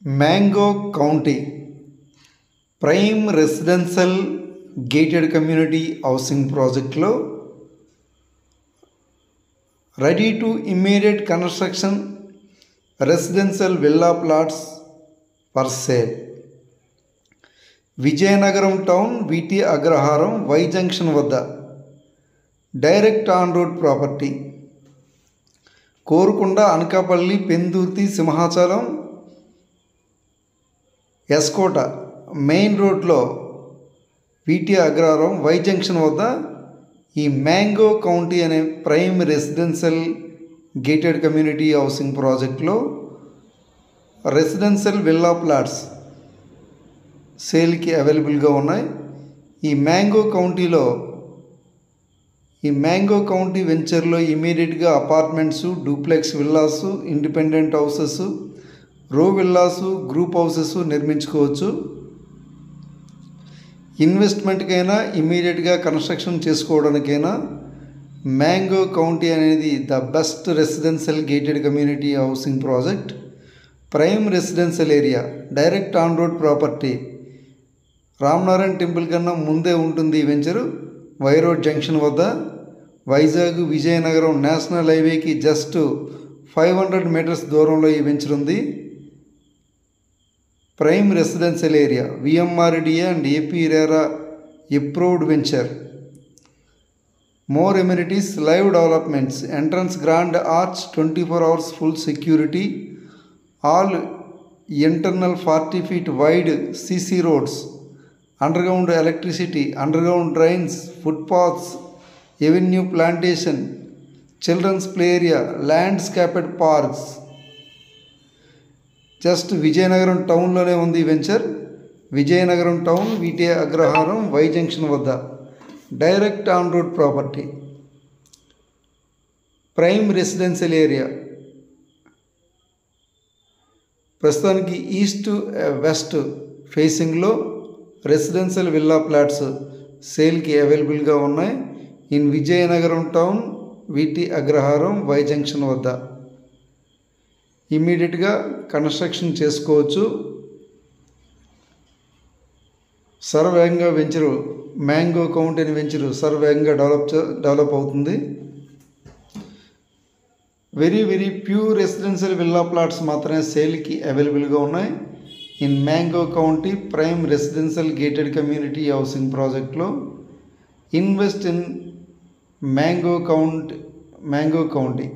Mango County prime residential gated community housing ప్రాజెక్ట్లో ready to immediate construction residential villa plots for sale. Vizianagaram town VT Agraharam Y junction వద్ద direct on road property. Korukonda, Anakapalli, Pendurthi, Simhachalam, S Kota main రోడ్లో VT Agraharam Y junction వద్ద ఈ Mango county అనే prime residential gated community housing ప్రాజెక్ట్లో residential villa plots సేల్కి అవైలబుల్గా ఉన్నాయి. ఈ మ్యాంగో కౌంటీ వెంచర్లో ఇమీడియట్గా apartments, duplex villas, independent houses, row villas, group houses నిర్మించుకోవచ్చు. ఇన్వెస్ట్మెంట్కైనా ఇమీడియట్గా కన్స్ట్రక్షన్ చేసుకోవడానికైనా మ్యాంగో కౌంటీ అనేది the best residential gated community housing project. Prime residential area, direct on road property. Ramanarayana temple కన్నా ముందే ఉంటుంది ఈ వెంచరు. వై రోడ్ జంక్షన్ వద్ద, Vizag Vizianagaram national హైవేకి just 500 metres దూరంలో ఈ వెంచర్ ఉంది. Prime residential area, VMRDA and AP RERA approved venture. More amenities, live developments, entrance grand arch, 24 hours full security, all internal 40 feet wide CC roads, underground electricity, underground drains, footpaths, avenue plantation, children's play area, landscaped parks. Just Vizianagaram టౌన్లోనే ఉంది ఈ venture. Vizianagaram town VT Agraharam Y junction వద్ద direct on road property. Prime residential area. ప్రస్తుతానికి east west ఫేసింగ్లో residential villa plots సేల్కి అవైలబుల్గా ఉన్నాయి. In Vizianagaram town VT Agraharam Y junction వద్ద ఇమ్మీడియట్గా కన్స్ట్రక్షన్ చేసుకోవచ్చు. సర్వేగంగా వెంచరు మ్యాంగో కౌంటీ అనే వెంచరు సర్వేగంగా డెవలప్ అవుతుంది. Very pure residential villa plots మాత్రమే సేల్కి అవైలబుల్గా ఉన్నాయి. In mango County prime residential gated community housing ప్రాజెక్ట్లో ఇన్వెస్ట్ ఇన్ మ్యాంగో కౌంటీ.